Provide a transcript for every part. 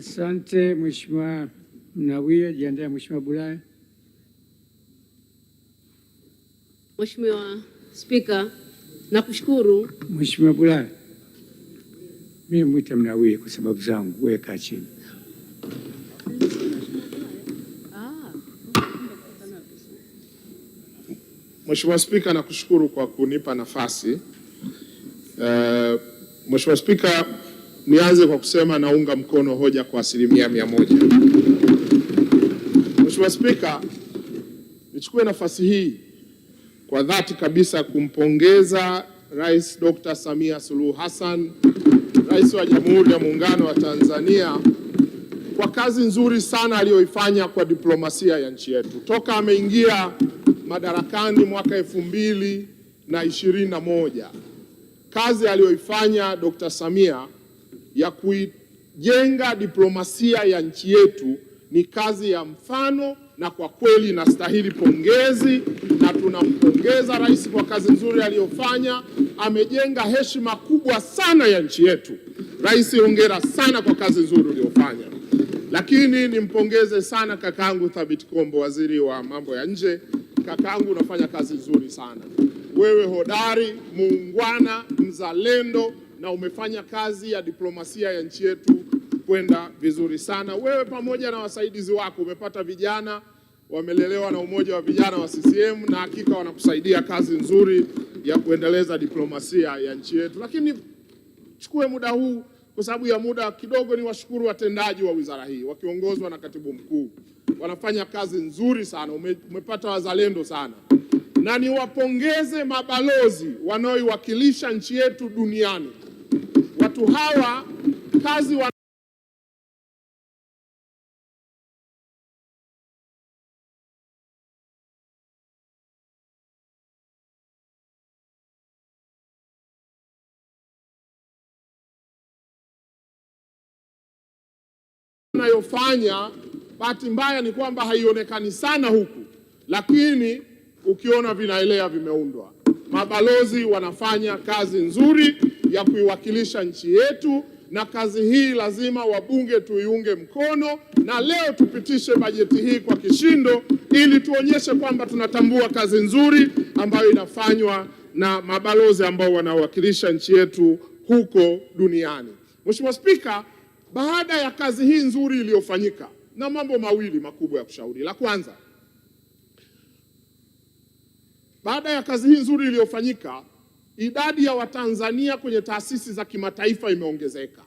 Asante Mheshimiwa Mnawia. Jiandae Mheshimiwa Bulaya. Mheshimiwa Spika, nakushukuru. Mheshimiwa Bulaya, mimi mwita Mnawia kwa sababu zangu, weka chini. Mheshimiwa Spika, nakushukuru kwa kunipa nafasi. Mheshimiwa Spika, nianze kwa kusema naunga mkono hoja kwa 100%. Mheshimiwa Spika, nichukue nafasi hii kwa dhati kabisa kumpongeza Rais Dr. Samia Suluhu Hassan, Rais wa Jamhuri ya Muungano wa Tanzania, kwa kazi nzuri sana aliyoifanya kwa diplomasia ya nchi yetu. Toka ameingia madarakani mwaka 2021, kazi aliyoifanya Dr. Samia ya kuijenga diplomasia ya nchi yetu ni kazi ya mfano, na kwa kweli inastahili pongezi, na tunampongeza rais kwa kazi nzuri aliyofanya. Amejenga heshima kubwa sana ya nchi yetu. Rais, hongera sana kwa kazi nzuri uliyofanya. Lakini nimpongeze sana kakaangu Thabit Kombo, waziri wa mambo ya nje. Kakaangu, unafanya kazi nzuri sana. Wewe hodari, muungwana, mzalendo, na umefanya kazi ya diplomasia ya nchi yetu kwenda vizuri sana. Wewe pamoja na wasaidizi wako umepata vijana wamelelewa na umoja wa vijana wa CCM, na hakika wanakusaidia kazi nzuri ya kuendeleza diplomasia ya nchi yetu. Lakini chukue muda huu, kwa sababu ya muda kidogo, ni washukuru watendaji wa wizara hii wakiongozwa na katibu mkuu. Wanafanya kazi nzuri sana, umepata wazalendo sana. Na niwapongeze mabalozi wanaoiwakilisha nchi yetu duniani. Watu hawa kazi wanayofanya, bahati mbaya ni kwamba haionekani sana huku, lakini ukiona vinaelea vimeundwa. Mabalozi wanafanya kazi nzuri ya kuiwakilisha nchi yetu, na kazi hii lazima wabunge tuiunge mkono, na leo tupitishe bajeti hii kwa kishindo ili tuonyeshe kwamba tunatambua kazi nzuri ambayo inafanywa na mabalozi ambao wanawakilisha nchi yetu huko duniani. Mheshimiwa Spika, baada ya kazi hii nzuri iliyofanyika, na mambo mawili makubwa ya kushauri. La kwanza, baada ya kazi hii nzuri iliyofanyika, idadi ya Watanzania kwenye taasisi za kimataifa imeongezeka.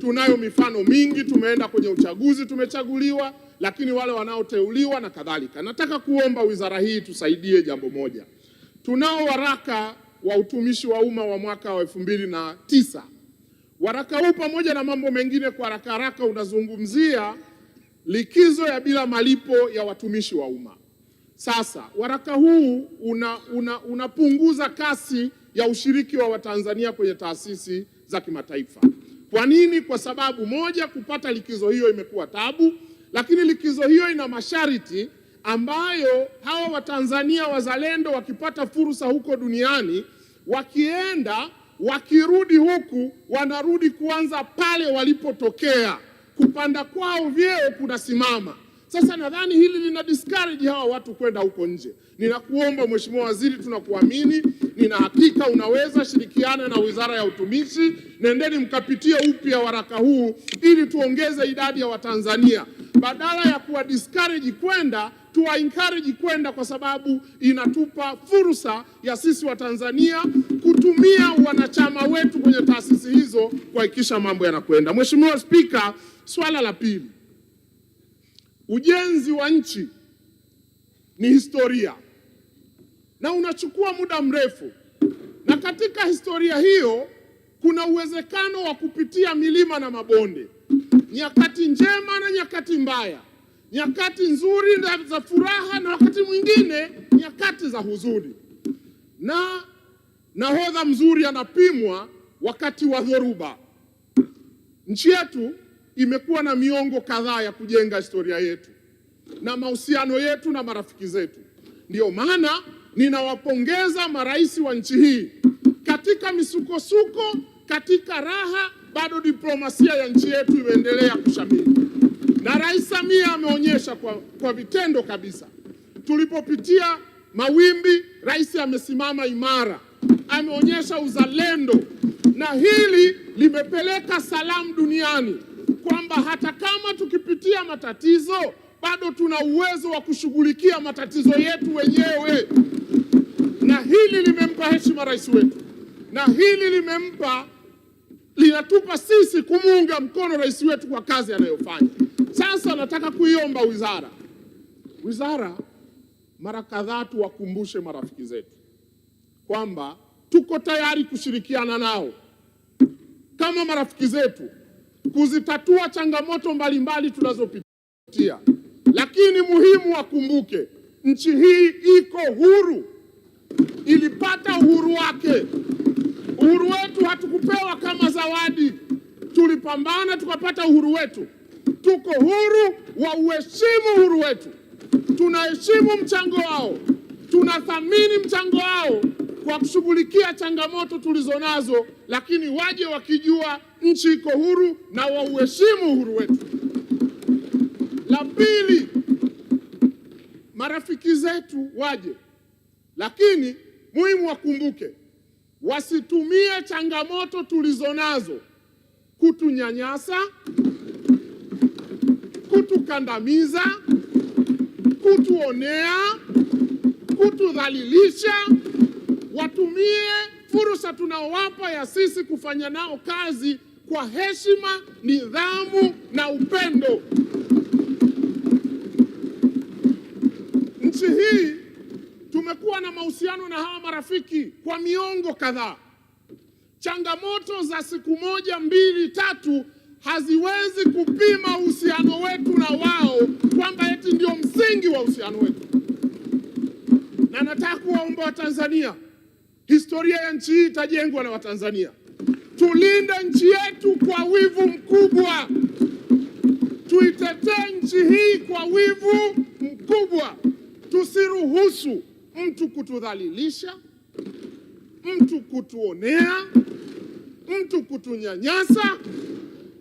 Tunayo mifano mingi, tumeenda kwenye uchaguzi, tumechaguliwa, lakini wale wanaoteuliwa na kadhalika. Nataka kuomba wizara hii tusaidie jambo moja. Tunao waraka wa utumishi wa umma wa mwaka wa 2009. Waraka huu pamoja na mambo mengine, kwa haraka haraka, unazungumzia likizo ya bila malipo ya watumishi wa umma. Sasa waraka huu unapunguza kasi ya ushiriki wa Watanzania kwenye taasisi za kimataifa. Kwa nini? Kwa sababu moja, kupata likizo hiyo imekuwa tabu, lakini likizo hiyo ina masharti ambayo hawa Watanzania wazalendo wakipata fursa huko duniani, wakienda wakirudi huku, wanarudi kuanza pale walipotokea. Kupanda kwao vyeo kunasimama. Sasa nadhani hili lina discourage hawa watu kwenda huko nje. Ninakuomba Mheshimiwa Waziri, tunakuamini, nina hakika unaweza shirikiana na Wizara ya Utumishi. Nendeni mkapitie upya waraka huu ili tuongeze idadi ya Watanzania. Badala ya kuwa discourage kwenda, tuwa encourage kwenda, kwa sababu inatupa fursa ya sisi Watanzania kutumia wanachama wetu kwenye taasisi hizo kuhakikisha mambo yanakwenda. Mheshimiwa Spika, swala la pili, ujenzi wa nchi ni historia na unachukua muda mrefu, na katika historia hiyo kuna uwezekano wa kupitia milima na mabonde, nyakati njema na nyakati mbaya, nyakati nzuri na za furaha, na wakati mwingine nyakati za huzuni. Na nahodha mzuri anapimwa wakati wa dhoruba. Nchi yetu imekuwa na miongo kadhaa ya kujenga historia yetu na mahusiano yetu na marafiki zetu. Ndio maana ninawapongeza marais wa nchi hii katika misukosuko, katika raha bado diplomasia ya nchi yetu imeendelea kushamiri. Na Rais Samia ameonyesha kwa vitendo kabisa. Tulipopitia mawimbi, rais amesimama imara, ameonyesha uzalendo, na hili limepeleka salamu duniani kwamba hata kama tukipitia matatizo bado tuna uwezo wa kushughulikia matatizo yetu wenyewe. Na hili limempa heshima rais wetu, na hili linatupa sisi kumuunga mkono rais wetu kwa kazi anayofanya. Sasa nataka kuiomba wizara mara kadhaa tuwakumbushe marafiki zetu kwamba tuko tayari kushirikiana nao kama marafiki zetu kuzitatua changamoto mbalimbali tunazopitia, lakini muhimu wakumbuke nchi hii iko huru, ilipata uhuru wake. Uhuru wetu hatukupewa kama zawadi, tulipambana tukapata uhuru wetu. Tuko huru wa uheshimu uhuru wetu, tunaheshimu mchango wao, tunathamini mchango wao kwa kushughulikia changamoto tulizonazo, lakini waje wakijua nchi iko huru na wauheshimu uhuru wetu. La pili, marafiki zetu waje, lakini muhimu wakumbuke wasitumie changamoto tulizonazo kutunyanyasa, kutukandamiza, kutuonea, kutudhalilisha. Watumie fursa tunaowapa ya sisi kufanya nao kazi kwa heshima, nidhamu na upendo. Nchi hii tumekuwa na mahusiano na hawa marafiki kwa miongo kadhaa. Changamoto za siku moja, mbili, tatu haziwezi kupima uhusiano wetu na wao kwamba eti ndio msingi wa uhusiano wetu. Na nataka kuwaomba Watanzania, historia ya nchi hii itajengwa na Watanzania. Tulinde nchi yetu kwa wivu mkubwa, tuitetee nchi hii kwa wivu mkubwa. Tusiruhusu mtu kutudhalilisha, mtu kutuonea, mtu kutunyanyasa,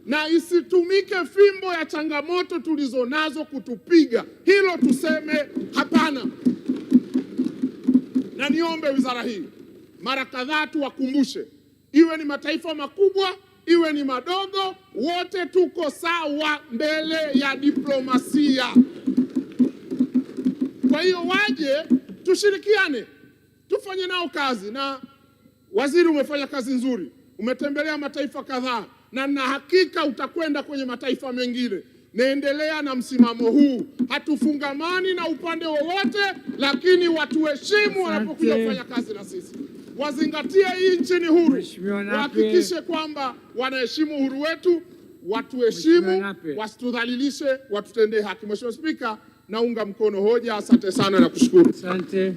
na isitumike fimbo ya changamoto tulizonazo kutupiga. Hilo tuseme hapana. Na niombe wizara hii mara kadhaa tuwakumbushe, iwe ni mataifa makubwa, iwe ni madogo, wote tuko sawa mbele ya diplomasia. Kwa hiyo waje tushirikiane, tufanye nao kazi. Na waziri, umefanya kazi nzuri, umetembelea mataifa kadhaa, na na hakika utakwenda kwenye mataifa mengine. Naendelea na msimamo huu, hatufungamani na upande wowote, lakini watuheshimu wanapokuja kufanya kazi na sisi. Wazingatie hii nchi ni huru, wahakikishe kwamba wanaheshimu uhuru wetu, watuheshimu, wasitudhalilishe, watutendee haki. Mheshimiwa Spika, naunga mkono hoja. Asante sana na kushukuru. Asante.